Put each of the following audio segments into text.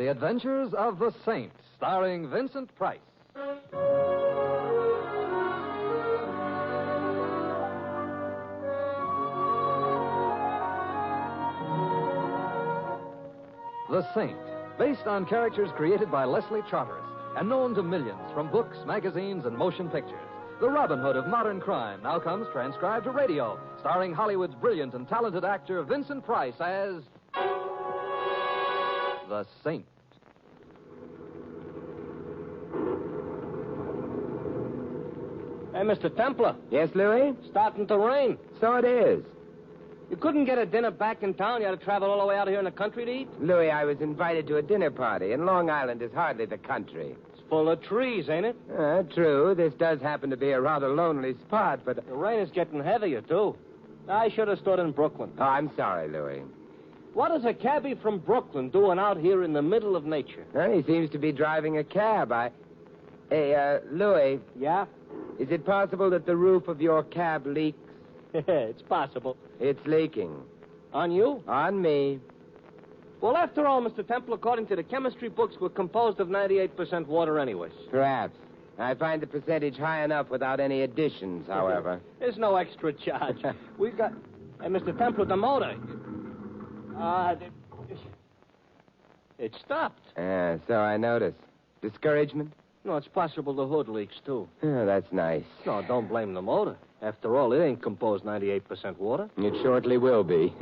The Adventures of the Saint, starring Vincent Price. The Saint, based on characters created by Leslie Charteris and known to millions from books, magazines, and motion pictures. The Robin Hood of modern crime now comes transcribed to radio, starring Hollywood's brilliant and talented actor Vincent Price as the Saint. Hey, Mr. Templar. Yes, Louis? Starting to rain. So it is. You couldn't get a dinner back in town? You had to travel all the way out here in the country to eat? Louis, I was invited to a dinner party, and Long Island is hardly the country. It's full of trees, ain't it? True. This does happen to be a rather lonely spot, but... The rain is getting heavier, too. I should have stood in Brooklyn. Oh, I'm sorry, Louis. What does a cabbie from Brooklyn doing out here in the middle of nature? He seems to be driving a cab. Hey, Louis. Yeah? Is it possible that the roof of your cab leaks? It's possible. It's leaking. On you? On me. Well, after all, Mr. Temple, according to the chemistry books, we're composed of 98% water anyways. Perhaps. I find the percentage high enough without any additions, however. There's no extra charge. We've got... Hey, Mr. Temple, the motor... It stopped. So I notice. Discouragement? No, it's possible the hood leaks, too. Oh, that's nice. No, don't blame the motor. After all, it ain't composed 98% water. It shortly will be.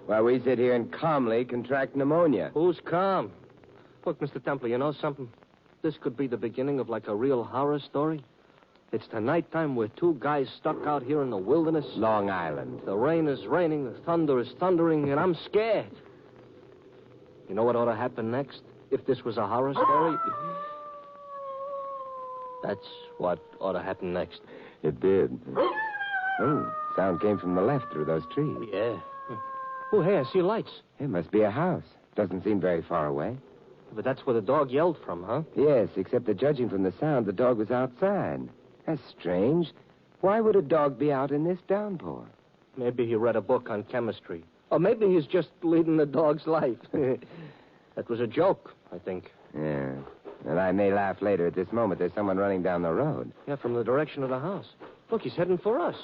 While we sit here and calmly contract pneumonia. Who's calm? Look, Mr. Templar, you know something? This could be the beginning of like a real horror story. It's the nighttime we're two guys stuck out here in the wilderness. Long Island. The rain is raining, the thunder is thundering, and I'm scared. You know what ought to happen next? If this was a horror story? That's what ought to happen next. It did. Oh, sound came from the left through those trees. Yeah. Oh, hey, I see lights. It must be a house. Doesn't seem very far away. But that's where the dog yelled from, huh? Yes, except that judging from the sound, the dog was outside. That's strange. Why would a dog be out in this downpour? Maybe he read a book on chemistry. Or maybe he's just leading the dog's life. That was a joke, I think. Yeah. And I may laugh later. At this moment, there's someone running down the road. Yeah, from the direction of the house. Look, he's heading for us.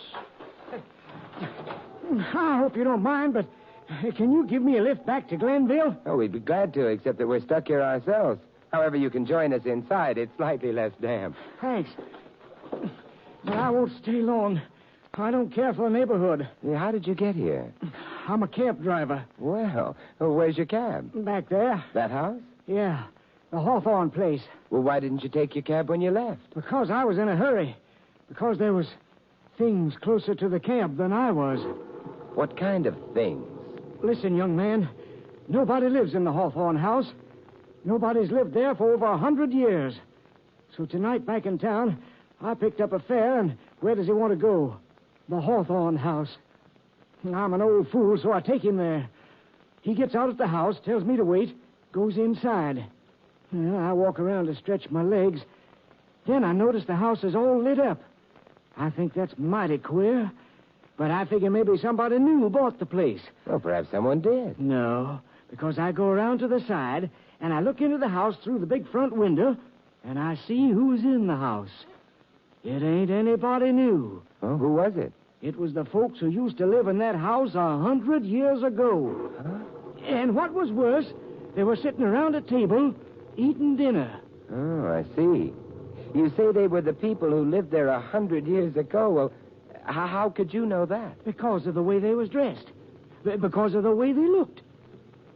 I hope you don't mind, but can you give me a lift back to Glenville? Oh, we'd be glad to, except that we're stuck here ourselves. However, you can join us inside. It's slightly less damp. Thanks. But I won't stay long. I don't care for the neighborhood. Yeah, how did you get here? I'm a cab driver. Well, where's your cab? Back there? That house? Yeah, the Hawthorne place. Well, why didn't you take your cab when you left? Because I was in a hurry. Because there was things closer to the camp than I was. What kind of things? Listen, young man. Nobody lives in the Hawthorne house. Nobody's lived there for over 100 years. So tonight, back in town, I picked up a fare, and where does he want to go? The Hawthorne house. I'm an old fool, so I take him there. He gets out at the house, tells me to wait, goes inside. I walk around to stretch my legs. Then I notice the house is all lit up. I think that's mighty queer, but I figure maybe somebody new bought the place. Well, perhaps someone did. No, because I go around to the side, and I look into the house through the big front window, and I see who's in the house. It ain't anybody new. Oh, who was it? It was the folks who used to live in that house 100 years ago. Huh? And what was worse, they were sitting around a table eating dinner. Oh, I see. You say they were the people who lived there 100 years ago. Well, how could you know that? Because of the way they was dressed. Because of the way they looked.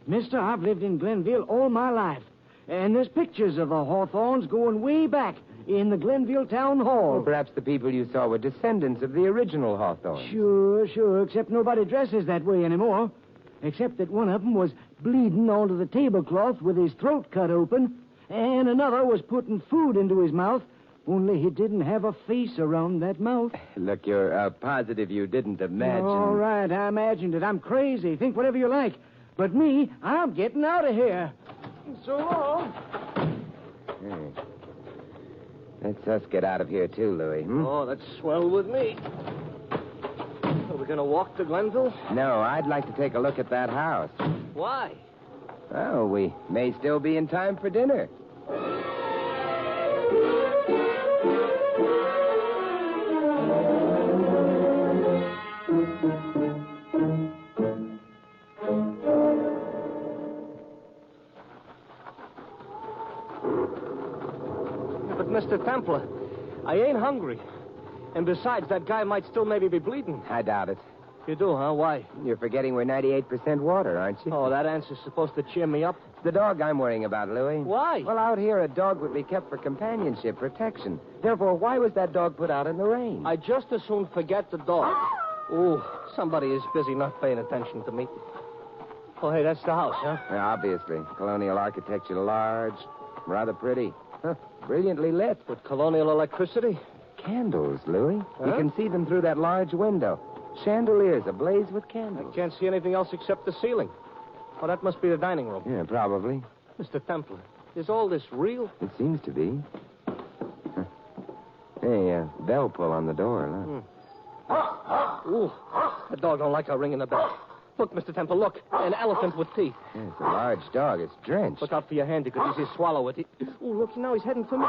Mister, I've lived in Glenville all my life. And there's pictures of the Hawthornes going way back in the Glenville Town Hall. Well, perhaps the people you saw were descendants of the original Hawthornes. Sure, except nobody dresses that way anymore. Except that one of them was bleeding onto the tablecloth with his throat cut open, and another was putting food into his mouth, only he didn't have a face around that mouth. Look, you're positive you didn't imagine. All right, I imagined it. I'm crazy. Think whatever you like. But me, I'm getting out of here. So long. Hey. Let's us get out of here, too, Louis. Oh, that's swell with me. Are we going to walk to Glenville? No, I'd like to take a look at that house. Why? Oh, we may still be in time for dinner. But, Mr. Templar, I ain't hungry. And besides, that guy might still maybe be bleeding. I doubt it. You do, huh? Why? You're forgetting we're 98% water, aren't you? Oh, that answer's supposed to cheer me up. It's the dog I'm worrying about, Louis. Why? Well, out here, a dog would be kept for companionship, protection. Therefore, why was that dog put out in the rain? I just as soon forget the dog. Ooh, somebody is busy not paying attention to me. Oh, hey, that's the house, huh? Yeah, obviously. Colonial architecture, large, rather pretty. Huh, brilliantly lit. With colonial electricity? Candles, Louis. Huh? You can see them through that large window. Chandeliers ablaze with candles. I can't see anything else except the ceiling. Oh, that must be the dining room. Yeah, probably. Mr. Templar, is all this real? It seems to be. Huh. Hey, bell pull on the door, look. Ooh, the dog don't like our ringing the bell. Look, Mr. Templar, look. An elephant with teeth. Yeah, it's a large dog. It's drenched. Look out for your hand. You could easily swallow it. Ooh, look, now he's heading for me.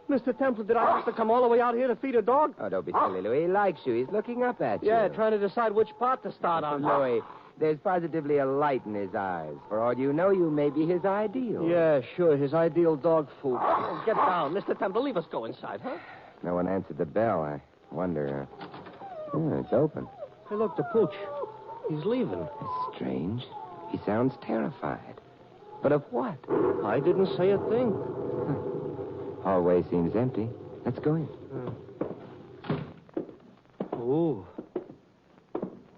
Mr. Templar, did I have to come all the way out here to feed a dog? Oh, don't be silly, Louis. He likes you. He's looking up at you. Yeah, trying to decide which part to start on. Louis, there's positively a light in his eyes. For all you know, you may be his ideal. Yeah, sure. His ideal dog food. Oh, get down. Mr. Templar, leave us go inside, huh? No one answered the bell. I wonder. It's open. Hey, look, the pooch. He's leaving. It's strange. He sounds terrified. But of what? I didn't say a thing. Hallway seems empty. Let's go in. Ooh.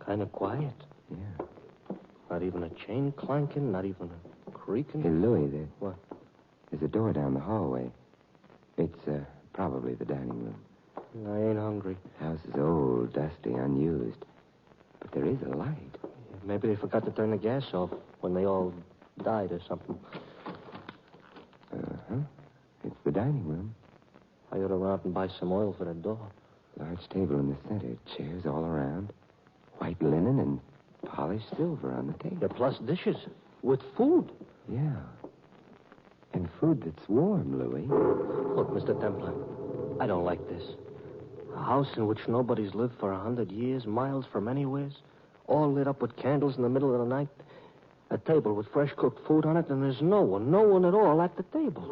Kind of quiet. Yeah. Not even a chain clanking, not even a creaking. Hey, Louis, What? there's a door down the hallway. It's probably the dining room. I ain't hungry. House is old, dusty, unused. But there is a light. Maybe they forgot to turn the gas off when they all died or something. Uh-huh. It's the dining room. I ought to run out and buy some oil for the door. Large table in the center, chairs all around, white linen and polished silver on the table. Yeah, plus dishes with food. Yeah. And food that's warm, Louis. Look, Mr. Templar, I don't like this. A house in which nobody's lived for 100 years, miles from anywheres, all lit up with candles in the middle of the night, a table with fresh cooked food on it, and there's no one at all at the table.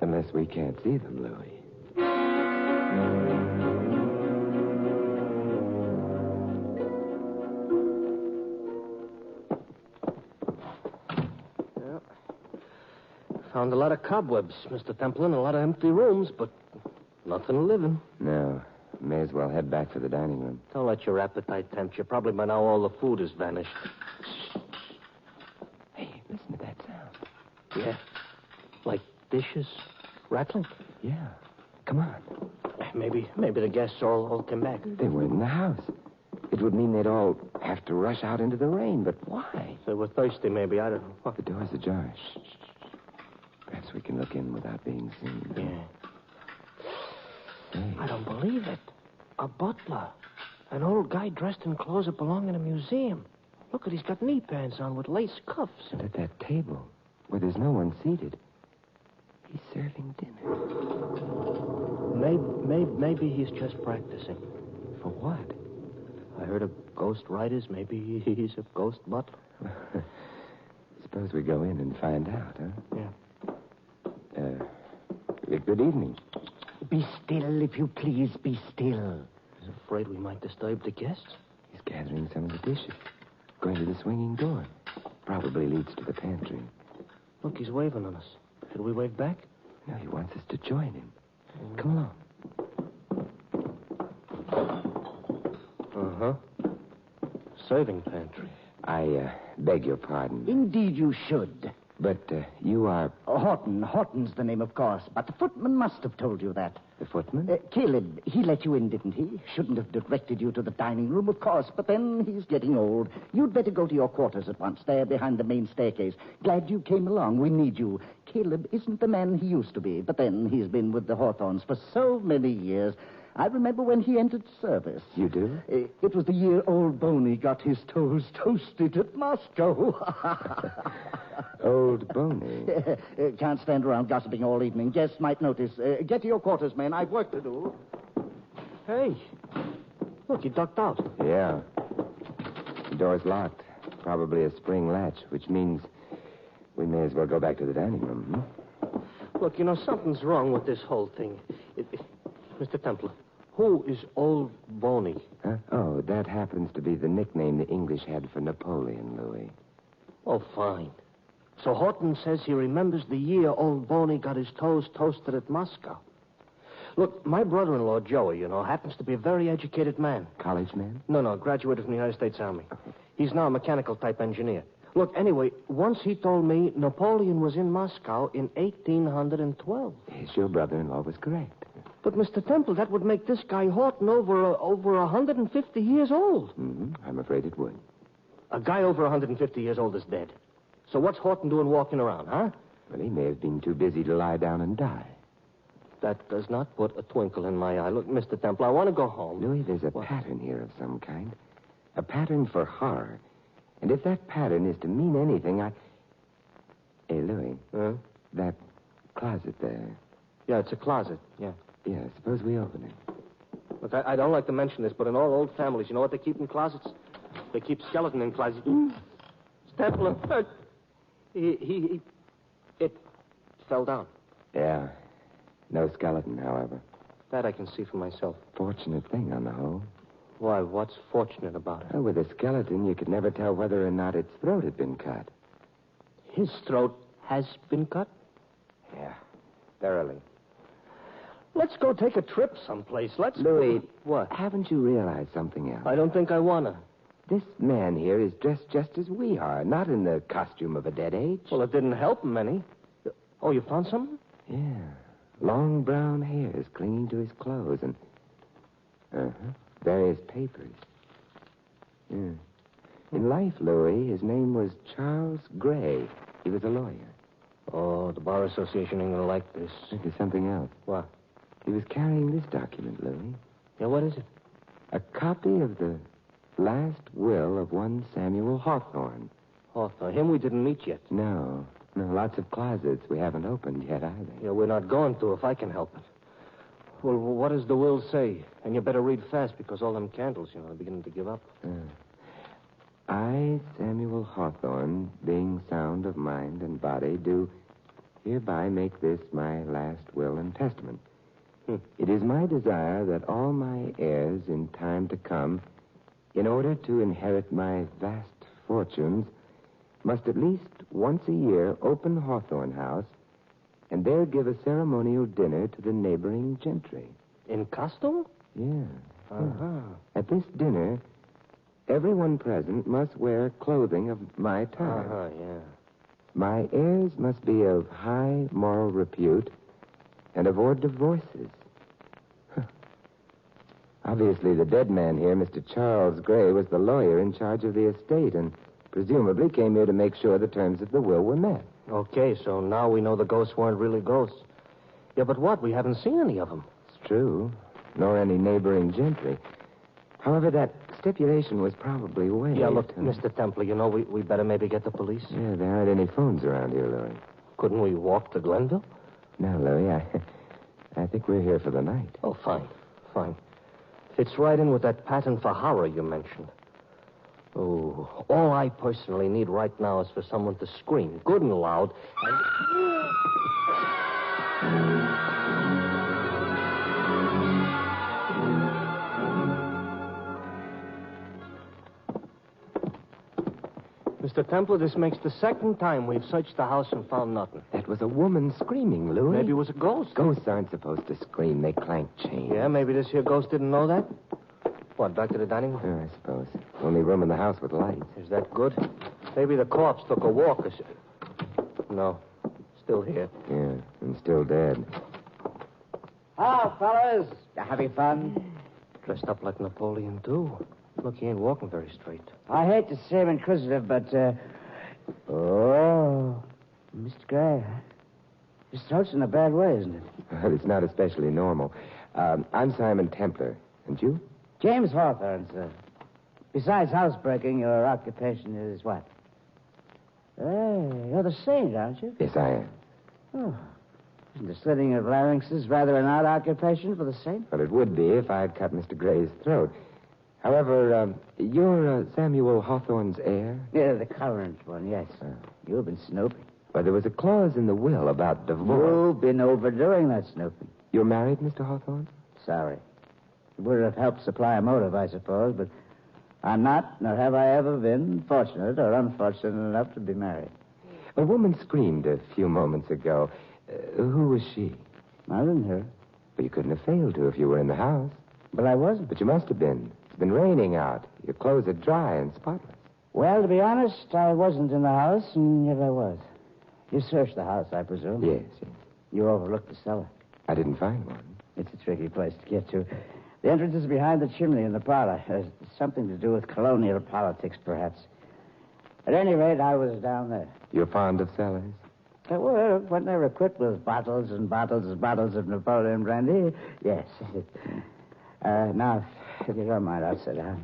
Unless we can't see them, Louis. Yeah. Found a lot of cobwebs, Mr. Templar, and a lot of empty rooms, but nothing living. No. May as well head back for the dining room. Don't let your appetite tempt you. Probably by now all the food has vanished. Hey, listen to that sound. Yeah. Like dishes rattling. Yeah. Come on. Maybe the guests all came back. They weren't in the house. It would mean they'd all have to rush out into the rain, but why? They were thirsty, maybe. I don't know. The door's ajar. Shh. Perhaps we can look in without being seen. Yeah. Hey. I don't believe it. A butler. An old guy dressed in clothes that belong in a museum. Look, he's got knee pants on with lace cuffs. And at that table, where there's no one seated, he's serving dinner. Maybe he's just practicing. For what? I heard of ghost writers. Maybe he's a ghost butler. Suppose we go in and find out, huh? Yeah. Good evening. Be still, if you please, be still. He's afraid we might disturb the guests. He's gathering some of the dishes. Going to the swinging door. Probably leads to the pantry. Look, he's waving on us. Should we wave back? No, he wants us to join him. Come along. Uh-huh. Serving pantry. I beg your pardon. Indeed you should. But you are Horton. Horton's the name, of course. But the footman must have told you that. the footman? Caleb, he let you in, didn't he? Shouldn't have directed you to the dining room, of course. But then he's getting old. You'd better go to your quarters at once, there behind the main staircase. Glad you came along. We need you. Caleb isn't the man he used to be. But then he's been with the Hawthorns for so many years. I remember when he entered service. You do? It was the year old Boney got his toes toasted at Moscow. Old Boney. Can't stand around gossiping all evening. Guests might notice. Get to your quarters, men. I've work to do. Hey. Look, he ducked out. Yeah. The door's locked. Probably a spring latch, which means we may as well go back to the dining room. Look, something's wrong with this whole thing. Mr. Templar, who is Old Boney? Huh? Oh, that happens to be the nickname the English had for Napoleon, Louis. Oh, fine. So Horton says he remembers the year Old Boney got his toes toasted at Moscow. Look, my brother-in-law, Joey, happens to be a very educated man. College man? No, graduated from the United States Army. He's now a mechanical-type engineer. Look, anyway, once he told me Napoleon was in Moscow in 1812. Yes, your brother-in-law was correct. But, Mr. Temple, that would make this guy Horton over 150 years old. Mm-hmm. I'm afraid it would. A guy over 150 years old is dead. So what's Horton doing walking around, huh? Well, he may have been too busy to lie down and die. That does not put a twinkle in my eye. Look, Mr. Temple, I want to go home. Louis, there's a pattern here of some kind. A pattern for horror. And if that pattern is to mean anything, Hey, Louis. Huh? That closet there. Yeah, it's a closet, yeah. Yeah, suppose we open it. Look, I don't like to mention this, but in all old families, you know what they keep in closets? They keep skeleton in closets. Templar, it fell down. Yeah. No skeleton, however. That I can see for myself. Fortunate thing on the whole. Why, what's fortunate about it? Well, with a skeleton, you could never tell whether or not its throat had been cut. His throat has been cut? Yeah, thoroughly. Let's go take a trip someplace. Louis. What? Haven't you realized something else? I don't think I wanna. This man here is dressed just as we are, not in the costume of a dead age. Well, it didn't help him any. Oh, you found something? Yeah. Long brown hairs clinging to his clothes and... various papers. Yeah. In life, Louis, his name was Charles Gray. He was a lawyer. Oh, the Bar Association ain't gonna like this. There's something else. What? He was carrying this document, Louis. Yeah, what is it? A copy of the last will of one Samuel Hawthorne. Hawthorne. Him we didn't meet yet. No, lots of closets we haven't opened yet either. Yeah, we're not going to if I can help it. Well, what does the will say? And you better read fast because all them candles, are beginning to give up. I, Samuel Hawthorne, being sound of mind and body, do hereby make this my last will and testament. It is my desire that all my heirs in time to come, in order to inherit my vast fortunes, must at least once a year open Hawthorne House and there give a ceremonial dinner to the neighboring gentry. In costume? Yeah. Uh-huh. At this dinner, everyone present must wear clothing of my time. Uh-huh, yeah. My heirs must be of high moral repute and avoid divorces. Obviously, the dead man here, Mr. Charles Gray, was the lawyer in charge of the estate and presumably came here to make sure the terms of the will were met. Okay, so now we know the ghosts weren't really ghosts. Yeah, but what? We haven't seen any of them. It's true. Nor any neighboring gentry. However, that stipulation was probably waived. Yeah, look, Mr. Templar, we better maybe get the police. Yeah, there aren't any phones around here, Louis. Couldn't we walk to Glenville? No, Louis, I think we're here for the night. Oh, fine. Fits right in with that pattern for horror you mentioned. Oh, all I personally need right now is for someone to scream good and loud Mr. Templar, this makes the second time we've searched the house and found nothing. That was a woman screaming, Louis. Maybe it was a ghost. Ghosts aren't supposed to scream. They clank chains. Yeah, maybe this here ghost didn't know that. What, back to the dining room? Yeah, I suppose. Only room in the house with lights. Is that good? Maybe the corpse took a walk or something. No, still here. Yeah, and still dead. Ah, fellas, you having fun? Dressed up like Napoleon, too. Look, he ain't walking very straight. I hate to seem inquisitive, but, oh, Mr. Gray, his throat's in a bad way, isn't it? Well, it's not especially normal. I'm Simon Templar. And you? James Hawthorne, sir. Besides housebreaking, your occupation is what? You're the saint, aren't you? Yes, I am. Oh. Isn't the slitting of larynxes rather an odd occupation for the saint? Well, it would be if I'd cut Mr. Gray's throat. However, you're Samuel Hawthorne's heir? Yeah, the current one, yes. You've been snooping. Well, there was a clause in the will about divorce. You've been overdoing that snooping. You're married, Mr. Hawthorne? Sorry. It would have helped supply a motive, I suppose, but I'm not, nor have I ever been, fortunate or unfortunate enough to be married. A woman screamed a few moments ago. Who was she? I didn't hear. Well, you couldn't have failed to if you were in the house. But I wasn't. But you must have been. It's been raining out. Your clothes are dry and spotless. Well, to be honest, I wasn't in the house, and yet I was. You searched the house, I presume? Yes, yes. You overlooked the cellar. I didn't find one. It's a tricky place to get to. The entrance is behind the chimney in the parlor. There's something to do with colonial politics, perhaps. At any rate, I was down there. You're fond of cellars? Well, when they're equipped with bottles and bottles and bottles of Napoleon brandy, yes. Now, if you don't mind, I'll sit down.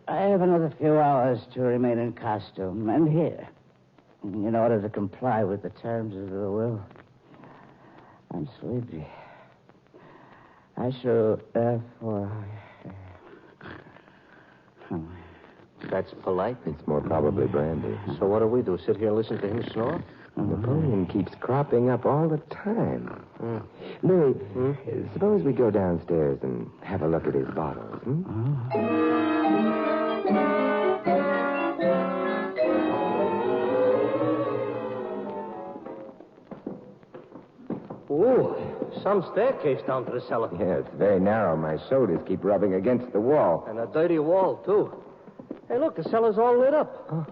I have another few hours to remain in costume, and here, in order to comply with the terms of the will. I'm sleepy. I shall, therefore... That's polite. It's more probably brandy. So what do? Sit here and listen to him snore? Napoleon keeps cropping up all the time. Louis, suppose we go downstairs and have a look at his bottles, Ooh, some staircase down to the cellar. Yeah, it's very narrow. My shoulders keep rubbing against the wall. And a dirty wall, too. Hey, look, the cellar's all lit up. Huh?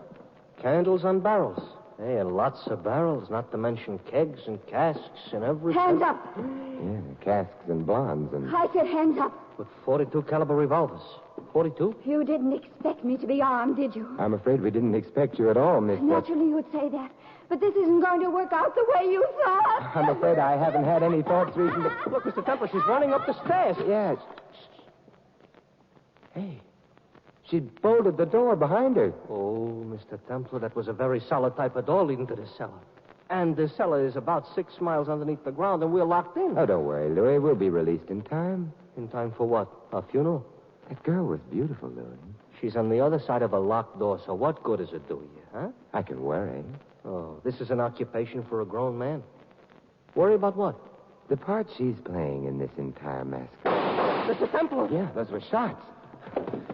Candles on barrels. Hey, and lots of barrels, not to mention kegs and casks and everything. Hands up. Yeah, casks and blondes and... I said hands up. With 42 caliber revolvers. 42? You didn't expect me to be armed, did you? I'm afraid we didn't expect you at all, Miss... Naturally, you would say that. But this isn't going to work out the way you thought. I'm afraid I haven't had any thoughts recently. Look, Mr. Templar, she's running up the stairs. Yes. Hey, she bolted the door behind her. Oh, Mr. Templar, that was a very solid type of door leading to the cellar. And the cellar is about 6 miles underneath the ground, and we're locked in. Oh, don't worry, Louis. We'll be released in time. In time for what? A funeral? That girl was beautiful, Louis. She's on the other side of a locked door, so what good does it do you, huh? I can worry. Oh, this is an occupation for a grown man. Worry about what? The part she's playing in this entire massacre. Mr. Templar! Yeah, those were shots.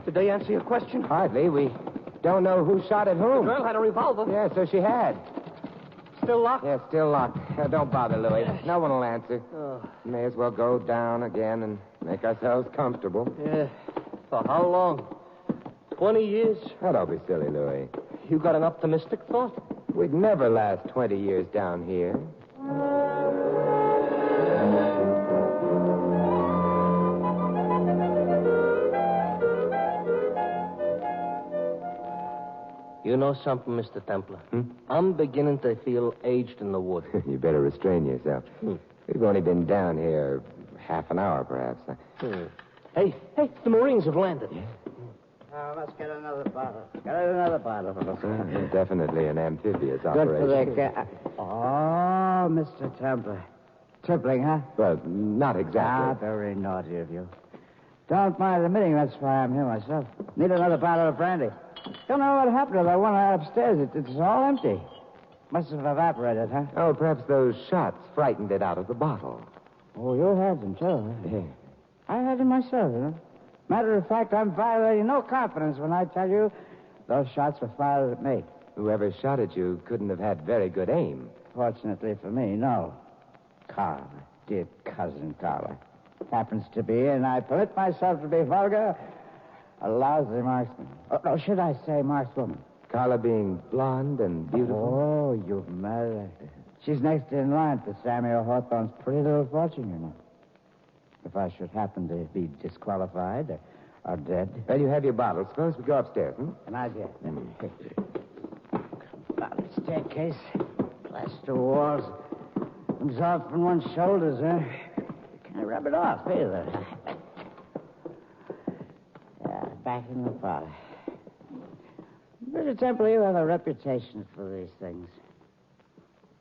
Did they answer your question? Hardly. We don't know who shot at whom. The girl had a revolver. Yeah, so she had. Still locked? Yeah, still locked. Don't bother, Louis. No one will answer. Oh. May as well go down again and make ourselves comfortable. Yeah. For how long? 20 years? Oh, don't be silly, Louis. You got an optimistic thought? We'd never last 20 years down here. You know something, Mr. Templar? I'm beginning to feel aged in the wood. You better restrain yourself. We've only been down here half an hour, perhaps. Hey, the Marines have landed. Yeah. Now, let's get another bottle. Get another bottle. Definitely an amphibious Good for operation. the Oh, Mr. Templar. Tripling, huh? Well, not exactly. Very naughty of you. Don't mind admitting that's why I'm here myself. Need another bottle of brandy. Don't know what happened to that one upstairs. It's all empty. Must have evaporated, huh? Oh, perhaps those shots frightened it out of the bottle. Oh, you had them, too, huh? Yeah. I had them myself, you know. Matter of fact, I'm violating no confidence when I tell you those shots were fired at me. Whoever shot at you couldn't have had very good aim. Fortunately for me, no. Carla, dear cousin Carla. Happens to be, and I permit myself to be vulgar, a lousy marksman. Oh, should I say markswoman? Carla being blonde and beautiful. Oh, you've married her. She's next in line to Samuel Hawthorne's pretty little fortune, you know. If I should happen to be disqualified or dead. Well, you have your bottle. Suppose we go upstairs, An idea. About the staircase. Plaster walls. Comes off from one's shoulders, huh? rub it off, either. Yeah, back in the parlor. Mr. Templar, you have a reputation for these things.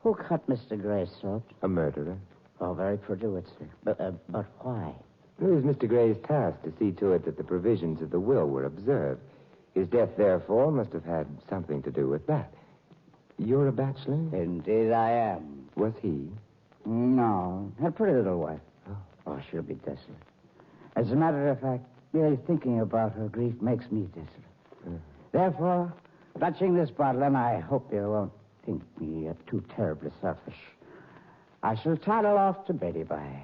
Who cut Mr. Gray's throat? A murderer. Oh, very Purdue, sir. But why? It was Mr. Gray's task to see to it that the provisions of the will were observed. His death, therefore, must have had something to do with that. You're a bachelor? Indeed I am. Was he? No. Had a pretty little wife. Oh, she'll be desolate. As a matter of fact, merely thinking about her grief makes me desolate. Therefore, touching this bottle, and I hope you won't think me too terribly selfish, I shall toddle off to Betty by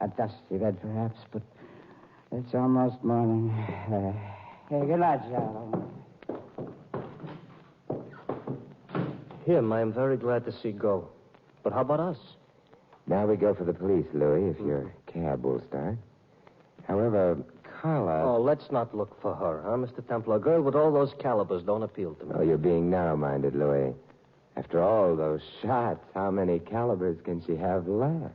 a dusty bed, perhaps, but it's almost morning. Hey, good night, gentlemen. Him, I am very glad to see go. But how about us? Now we go for the police, Louis, if your cab will start. However, Carla... Oh, let's not look for her, huh, Mr. Templar? A girl with all those calibers don't appeal to me. Oh, you're being narrow-minded, Louis. After all those shots, how many calibers can she have left?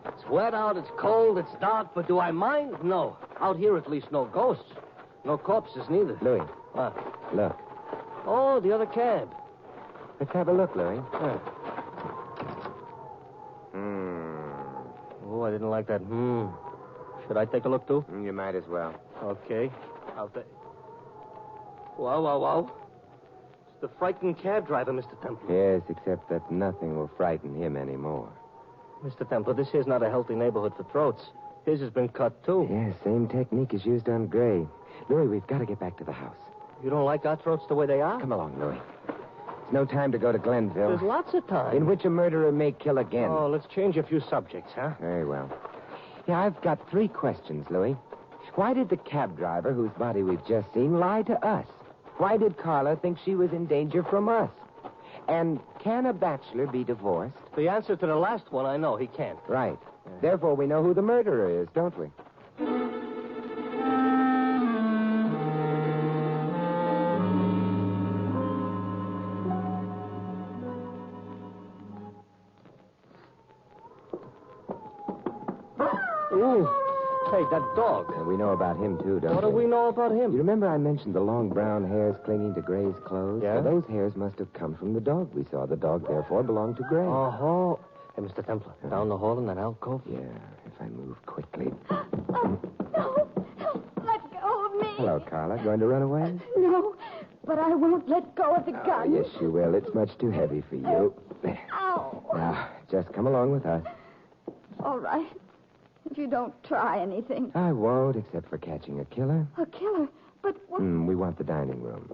It's wet out, it's cold, it's dark, but do I mind? No. Out here, at least, no ghosts. No corpses, neither. Louis. What? Look. Oh, the other cab. Let's have a look, Louis. Oh, I didn't like that. Should I take a look, too? You might as well. Okay. I'll take... Wow. It's the frightened cab driver, Mr. Templar. Yes, except that nothing will frighten him anymore. Mr. Templar, this here's not a healthy neighborhood for throats. His has been cut, too. Yes, same technique is used on Gray. Louis, we've got to get back to the house. You don't like our throats the way they are? Come along, Louis. It's no time to go to Glenville. There's lots of time. In which a murderer may kill again. Oh, let's change a few subjects, huh? Very well. Yeah, I've got 3 questions, Louis. Why did the cab driver, whose body we've just seen, lie to us? Why did Carla think she was in danger from us? And can a bachelor be divorced? The answer to the last one, I know. He can't. Right. Therefore, we know who the murderer is, don't we? Ooh. Hey, that dog. And we know about him, too, don't we? What do we know about him? You remember I mentioned the long brown hairs clinging to Gray's clothes? Yeah? Well, those hairs must have come from the dog we saw. The dog, therefore, belonged to Gray. Oh. Hey, Mr. Templar, down the hall in that alcove? Yeah, if I move quickly. Oh, no. Let go of me. Hello, Carla. Going to run away? No, but I won't let go of the gun. Yes, you will. It's much too heavy for you. Ow. Now, just come along with us. All right. If you don't try anything. I won't, except for catching a killer. A killer? But what... We want the dining room.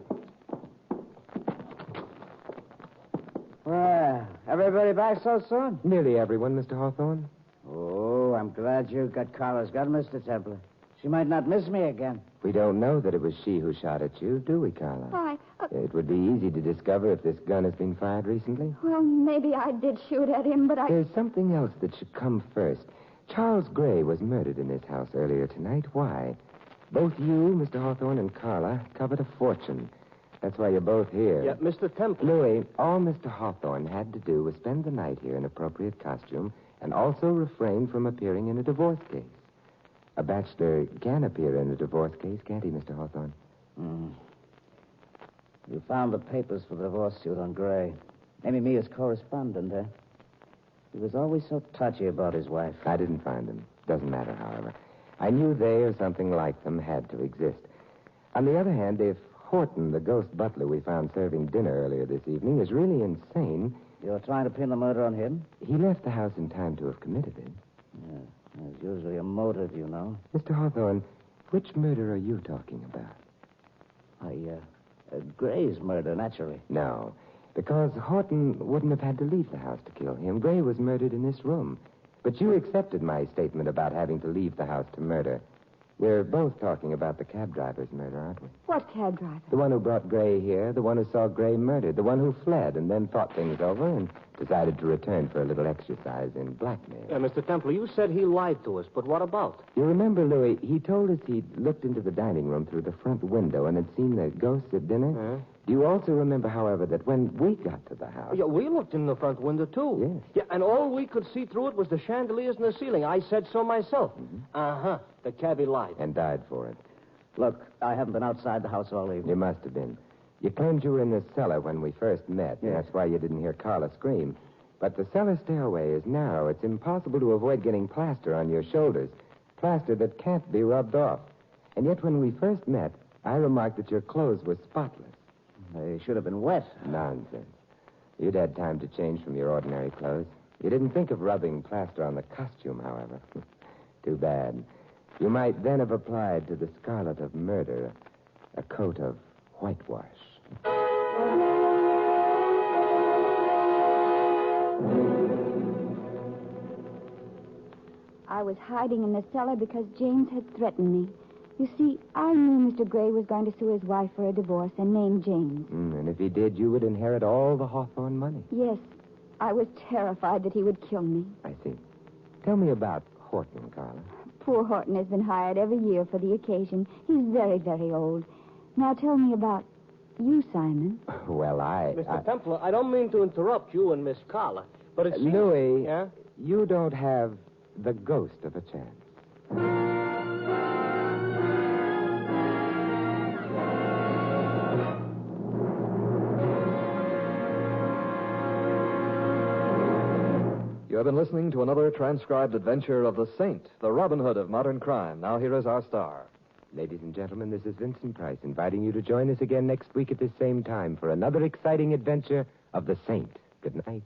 Well, everybody back so soon? Nearly everyone, Mr. Hawthorne. Oh, I'm glad you got Carla's gun, Mr. Templar. She might not miss me again. We don't know that it was she who shot at you, do we, Carla? Why? It would be easy to discover if this gun has been fired recently. Well, maybe I did shoot at him, but I... There's something else that should come first. Charles Gray was murdered in this house earlier tonight. Why? Both you, Mr. Hawthorne, and Carla covered a fortune. That's why you're both here. Yeah, Mr. Templar. Louis, all Mr. Hawthorne had to do was spend the night here in appropriate costume and also refrain from appearing in a divorce case. A bachelor can appear in a divorce case, can't he, Mr. Hawthorne? You found the papers for the divorce suit on Gray. Naming me as correspondent, eh? He was always so touchy about his wife. I didn't find them. Doesn't matter, however. I knew they or something like them had to exist. On the other hand, if Horton, the ghost butler we found serving dinner earlier this evening, is really insane... You're trying to pin the murder on him? He left the house in time to have committed it. Yeah, there's usually a motive, you know. Mr. Hawthorne, which murder are you talking about? Gray's murder, naturally. No, because Horton wouldn't have had to leave the house to kill him. Gray was murdered in this room. But you accepted my statement about having to leave the house to murder. We're both talking about the cab driver's murder, aren't we? What cab driver? The one who brought Gray here, the one who saw Gray murdered, the one who fled and then thought things over and decided to return for a little exercise in blackmail. Mr. Templar, you said he lied to us, but what about? You remember, Louis, he told us he'd looked into the dining room through the front window and had seen the ghosts at dinner? Do you also remember, however, that when we got to the house... Yeah, we looked in the front window, too. Yes. Yeah, and all we could see through it was the chandeliers in the ceiling. I said so myself. Uh-huh. The cabbie lied. And died for it. Look, I haven't been outside the house all evening. You must have been. You claimed you were in the cellar when we first met. Yes. That's why you didn't hear Carla scream. But the cellar stairway is narrow. It's impossible to avoid getting plaster on your shoulders. Plaster that can't be rubbed off. And yet when we first met, I remarked that your clothes were spotless. They should have been wet. Nonsense. You'd had time to change from your ordinary clothes. You didn't think of rubbing plaster on the costume, however. Too bad. You might then have applied to the scarlet of murder a coat of whitewash. I was hiding in the cellar because James had threatened me. You see, I knew Mr. Gray was going to sue his wife for a divorce and name James. And if he did, you would inherit all the Hawthorne money. Yes, I was terrified that he would kill me. I see. Tell me about Horton, Carla. Poor Horton has been hired every year for the occasion. He's very, very old. Now tell me about you, Simon. Well, Mr. Templar, I don't mean to interrupt you and Miss Carla, but it's... Louis, Yeah? you don't have the ghost of a chance. You have been listening to another transcribed adventure of the Saint, the Robin Hood of modern crime. Now here is our star. Ladies and gentlemen, this is Vincent Price inviting you to join us again next week at this same time for another exciting adventure of the Saint. Good night.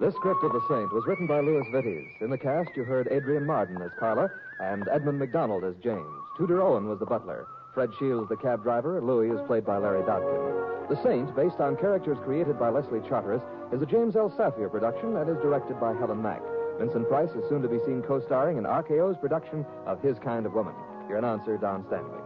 This script of The Saint was written by Louis Vittes. In the cast, you heard Adrian Marden as Carla and Edmund McDonald as James. Tudor Owen was the butler. Fred Shields, the cab driver. Louis is played by Larry Dodkin. The Saint, based on characters created by Leslie Charteris, is a James L. Safier production and is directed by Helen Mack. Vincent Price is soon to be seen co-starring in RKO's production of His Kind of Woman. Your announcer, Don Stanley.